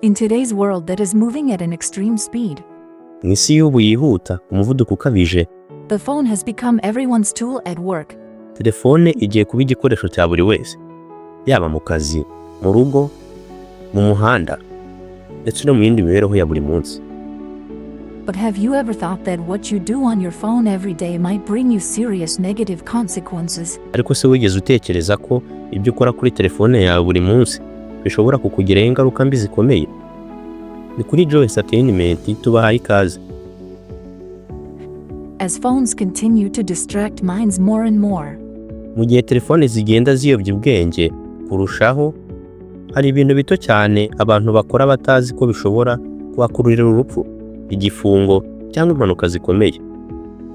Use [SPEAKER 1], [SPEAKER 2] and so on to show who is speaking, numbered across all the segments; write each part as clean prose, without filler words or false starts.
[SPEAKER 1] In today's world that is moving at an extreme speed,
[SPEAKER 2] mu isi y'ubu yihuta umuvuduko ukabije,
[SPEAKER 1] the phone has become everyone's tool at work.
[SPEAKER 2] telefone igiye kuba igikoresho cya buri wese, yaba mu kazi, mu rugo, mu muhanda, ndetse no mu yindi mibereho ya buri munsi.
[SPEAKER 1] But have you ever thought that what you do on your phone every day might bring you serious negative consequences?
[SPEAKER 2] Ariko se wigeze utekereza ko ibyo ukora kuri telefone yawe buri munsi bishobora kukugiraho ingaruka mbi zikomeye? Ni kuri Joy Entertainment tubahaye ikaze.
[SPEAKER 1] As phones continue to distract minds more and more,
[SPEAKER 2] Mu gihe telefone zigenda ziyobya ubwenge kurushaho, hari ibintu bito cyane abantu bakora batazi ko bishobora kubakururira urupfu, igifungo cyangwa impanuka zikomeye.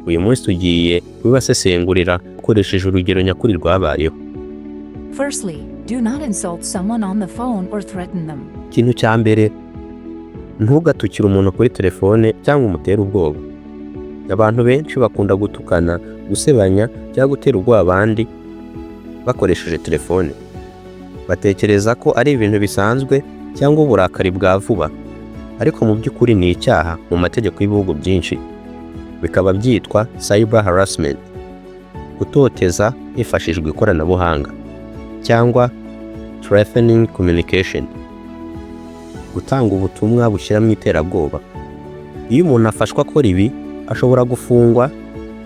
[SPEAKER 2] Uyu munsi tugiye kubibasesengurira dukoresheje urugero nyakuri rwabayeho.
[SPEAKER 1] firstly, do not insult someone on the phone or threaten them.
[SPEAKER 2] Ikintu cya mbere, ntugatukire umuntu kuri telefone cyangwa umutere ubwoba. Abantu benshi bakunda gutukana, gusebanya cyangwa gutera ubwoba abandi bakoresheje telefone. Batekereza ko ari ibintu bisanzwe cyangwa uburakari bwa vuba, ariko mu by'ukuri ni icyaha mu mategeko y'ibihugu byinshi. Bikaba byitwa cyber harassment, gutoteza hifashishijwe ikoranabuhanga, cyangwa threatening communication, gutanga ubutumwa bushyira mu iterabwoba. Iyo umuntu afashwa akora ibi, ashobora gufungwa,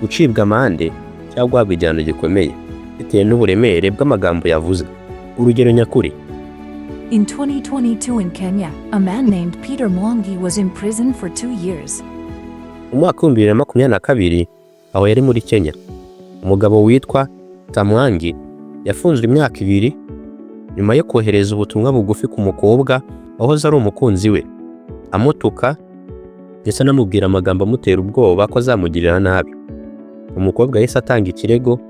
[SPEAKER 2] gucibwa amande cyangwa guhabwa igihano gikomeye bitewe n'uburemere bw'amagambo yavuze. Urugero nyakuri:
[SPEAKER 1] In 2022 in Kenya, a man named Peter Mwangi was in prison for 2 years.
[SPEAKER 2] Mu mwaka wa 2022 aho yari muri Kenya, umugabo witwa Tamwangi yafunzwe imyaka 2 nyuma yo kohereza ubutumwa bugufi ku mukobwa wahoze ari umukunzi we, amutuka ndetse anamubwira amagambo amutera ubwoba ko azamugirira nabi. Umukobwa yahise atanga ikirego,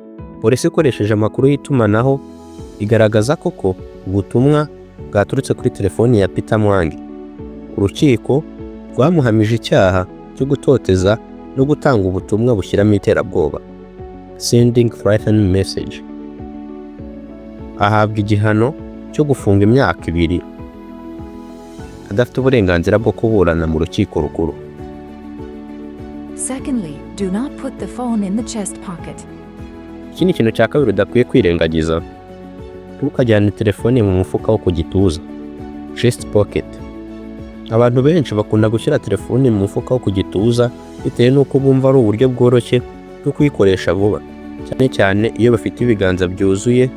[SPEAKER 2] polisi ikoresheje amakuru y'itumanaho igaragaza koko ubutumwa bwaturutse kuri telefoni ya Peter Mwangi. Urukiko rwamuhamije icyaha cyo gutoteza no gutanga ubutumwa bushyiramo iterabwoba, sending threatening message. Ahabwa igihano cyo gufunga imyaka 2 adafite uburenganzira bwo kuburana mu rukiko rukuru.
[SPEAKER 1] Secondly, do not put the phone in the chest pocket.
[SPEAKER 2] Iki ni ikintu cya kabiri udakwiye kwirengagiza. Ntukajyane telefone mu mufuka wo ku gituza, chest pocket. Abantu benshi bakunda gushyira telefone mu mufuka wo ku gituza bitewe n'uko bumva ari uburyo bworoshye bwo kuyikoresha vuba, cyane cyane iyo bafite ibiganza byuzuye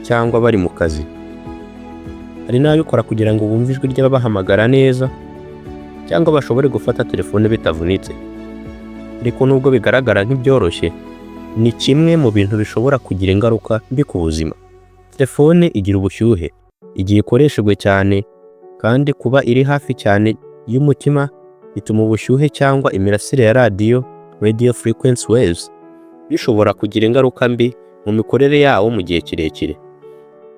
[SPEAKER 2] cyangwa bari mu kazi. Hari n'abikora kugira ngo bumve ijwi ry'abahamagara neza cyangwa bashobore gufata telefone bitavunitse. Ariko nubwo bigaragara nk'ibyoroshye, ni kimwe mu bintu bishobora kugira ingaruka mbi ku buzima. Telefone igira ubushyuhe igihe ikoreshejwe cyane, kandi kuba iri hafi cyane y'umutima bituma ubushyuhe cyangwa imirasire ya radio frequency waves bishobora kugira ingaruka mbi mu mikorere yawo mu gihe kirekire,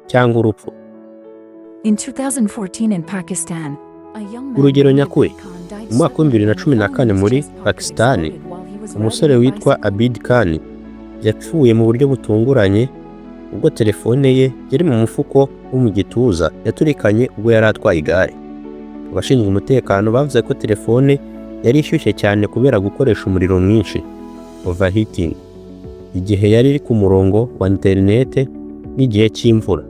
[SPEAKER 2] cyangwa urupfu.
[SPEAKER 1] In 2014 in Pakistan, a young man
[SPEAKER 2] Urugero
[SPEAKER 1] named
[SPEAKER 2] nyakuri:
[SPEAKER 1] died
[SPEAKER 2] mu mwaka wa 2014 muri Pakistan, umusore witwa Abid Khan yapfuye mu buryo butunguranye ubwo telefone ye yari mu mufuko wo mu gituza yaturikanye ubwo yari atwaye igare. Abashinzwe umutekano bavuze ko telefone yari ishyushye cyane kubera gukoresha umuriro mwinshi, overheating, igihe yari iri ku murongo wa interinete n'igihe cy'imvura,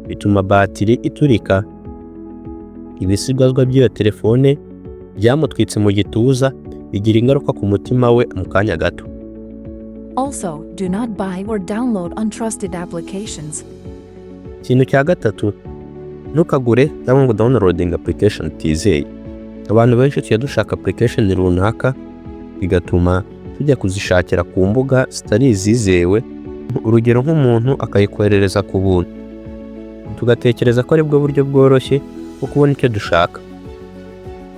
[SPEAKER 2] bituma batiri iturika. Ibisigazwa by'iyo telefone byamutwitse mu gituza, bigira ingaruka ku mutima we mu kanya gato.
[SPEAKER 1] Also, do not buy or download untrusted applications.
[SPEAKER 2] Ikintu cya gatatu, ntukagure cyangwa ngo downloading application utizeye. Abantu benshi tujya dushaka application runaka, bigatuma tujya kuzishakira ku mbuga zitari izizewe. Urugero nk'umuntu akayikoherereza ku buntu, tugatekereza ko ari bwo buryo bworoshye bwo kubona icyo dushaka.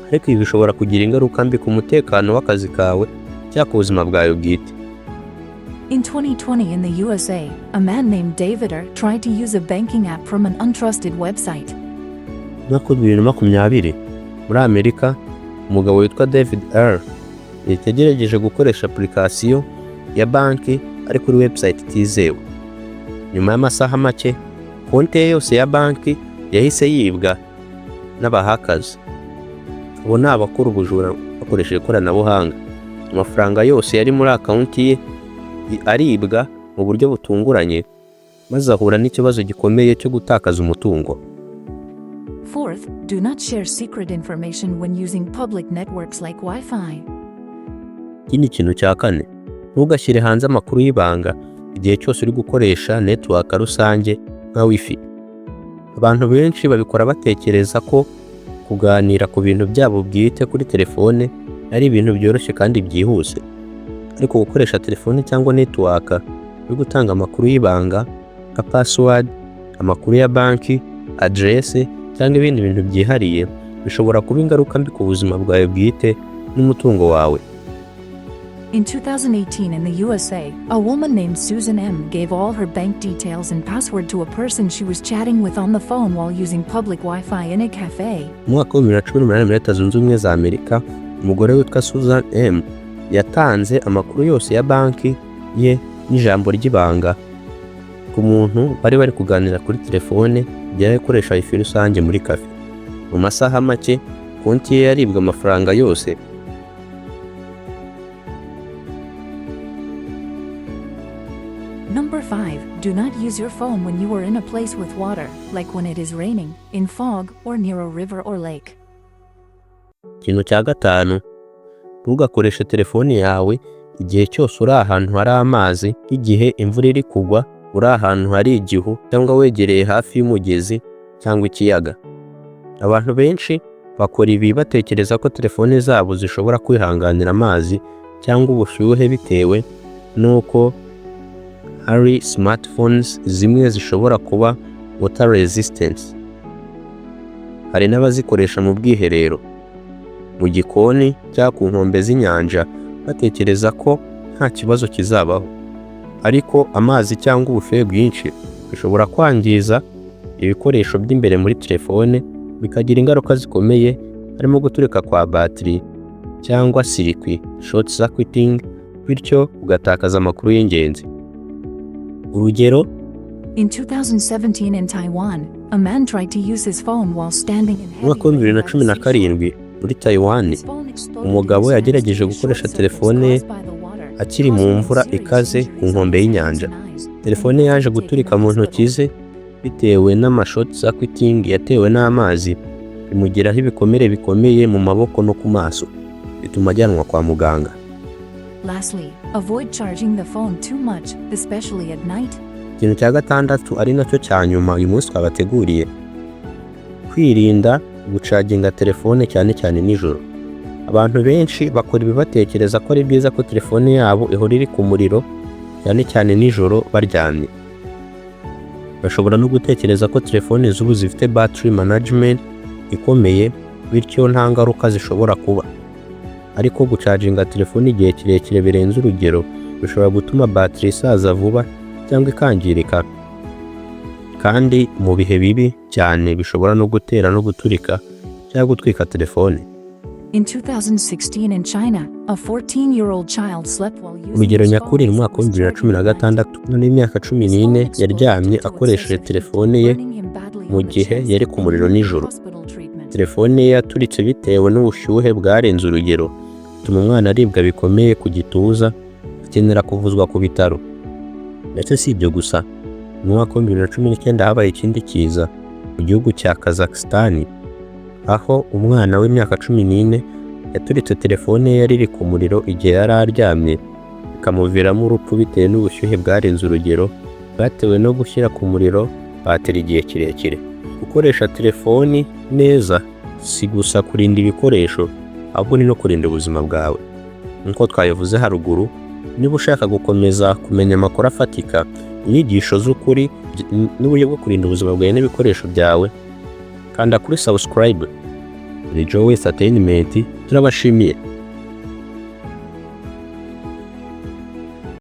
[SPEAKER 2] Ariko ibi bishobora kugira ingaruka mbi ku mutekano w'akazi kawe cyangwa ku buzima bwawe bwite.
[SPEAKER 1] In 2020 in the USA, a man named David tried to use a banking app from an untrusted website.
[SPEAKER 2] Mwaka wa 2020 muri Amerika, umugabo witwa David yagerageje gukoresha application ya banki ari kuri website itizewe. Nyuma y'amasaha make, konti ye yose ya banki yahise yibwa, n'abahakazi. Abo ni abakora ubujura bakoresheje ikoranabuhanga. Amafaranga yose yari muri akawunti ye aribwa mu buryo butunguranye, maze ahura n'ikibazo gikomeye cyo gutakaza umutungo.
[SPEAKER 1] Fourth, do not share secret information when using public networks like Wi-Fi.
[SPEAKER 2] Ikindi kintu cya kane, ntugashyire hanze amakuru y'ibanga igihe cyose uri gukoresha network rusange nka Wi-Fi. Abantu benshi babikora batekereza ko kuganira ku bintu byabo bwite kuri telefone ari ibintu byoroshye kandi byihuse. Ariko gukoresha telefone cyangwa network uri gutanga amakuru y'ibanga nka password, amakuru ya banki, address cyangwa ibindi bintu byihariye bishobora kuba ingaruka mbi ku buzima bwawe bwite n'umutungo wawe.
[SPEAKER 1] In 2018 in the USA, a woman named Susan M. gave all her bank details and password to a person she was chatting with on the phone while using public Wi-Fi in a cafe.
[SPEAKER 2] Mu mwaka wa 2018 muri Leta Zunze Ubumwe za Amerika, umugore witwa Susan M. yatanze amakuru yose ya banki ye n'ijambo ry'ibanga ku muntu bari kuganira kuri telefone igihe ari gukoresha Wi-Fi rusange muri cafe. Mu masaha make, konti ye yaribwa amafaranga yose.
[SPEAKER 1] Number 5. Do not use your phone when you are in a place with water, like when it is raining, in fog, or near a river or lake.
[SPEAKER 2] Ikintu cya gatanu, ntugakoreshe telefone yawe igihe cyose uri ahantu hari amazi, igihe imvura iri kugwa, uri ahantu hari igihu, cyangwa wegereye hafi y'umugezi cyangwa ikiyaga. Abantu benshi bakora ibi batekereza ko telefone zabo zishobora kwihanganira amazi cyangwa ubushyuhe bitewe nuko hari smartphones zimwe zishobora kuba water resistant. Hari n'abazikoresha mu bwiherero, mu gikoni cyangwa ku nkombe z'inyanja batekereza ko nta kibazo kizabaho. Ariko amazi cyangwa ubushyuhe bwinshi bishobora kwangiza ibikoresho by'imbere muri telefone, bikagira ingaruka zikomeye harimo guturika kwa battery cyangwa circuit short circuiting, bityo ugatakaza amakuru y'ingenzi. Urugero,
[SPEAKER 1] in 2017 in Taiwan, a man tried to use his phone while standing in
[SPEAKER 2] mu mwaka wa 2017 muri Taiwan, umugabo yagerageje gukoresha telefone ye akiri mu mvura ikaze ku nkombe y'inyanja. Telefone yaje guturika mu ntoki ze bitewe n'amashort circuiting yatewe n'amazi, bimugiraho ibikomere bikomeye mu maboko no ku maso, bituma ajyanwa kwa muganga.
[SPEAKER 1] Lastly, avoid charging the phone too much, especially at night.
[SPEAKER 2] Ikintu cya gatandatu ari nacyo cya nyuma uyu munsi twabateguriye, kwirinda gucaginga telefone cyane cyane nijoro. Abantu benshi bakora ibi batekereza ko ari byiza ko telefone yabo ihora iri ku muriro cyane cyane nijoro baryamye. Bashobora no gutekereza ko telefone z'ubu zifite battery management ikomeye, bityo nta ngaruka zishobora kuba. Ariko gucaginga telefone igihe kirekire birenze urugero bishobora gutuma battery isaza vuba cyangwa ikangirika, kandi mu bihe bibi cyane bishobora no gutera no guturika cyangwa gutwika telefone.
[SPEAKER 1] In 2016 in China, a 14-year-old child slept while using
[SPEAKER 2] Urugero nyakuri mu mwaka wa 2016, none imyaka 14 yaryamye akoresheje telefone ye mu gihe yari ku muriro nijoro. Telefone ye yaturitse bitewe n'ubushyuhe bwarenze urugero, bituma umwana aribwa bikomeye ku gituza, akenera kuvuzwa ku bitaro. Ndetse si ibyo gusa, mu mwaka wa 2019 habaye ikindi kiza mu gihugu cya Kazakhstan, aho umwana w'imyaka 14 yaturitse telefone ye yari iri ku muriro igihe yari aryamye, bikamuviramo urupfu bitewe n'ubushyuhe bwarenze urugero bwatewe no gushyira ku muriro bateri igihe kirekire. Gukoresha telefoni neza si gusa kurinda ibikoresho, ahubwo ni no kurinda ubuzima bwawe. Nk'uko twabivuze haruguru, niba ushaka gukomeza kumenya amakuru afatika, inyigisho z'ukuri n'uburyo bwo kurinda ubuzima bwawe n'ibikoresho byawe, kanda kuri subscribe. Ni Joe Entertainment, turabashimiye.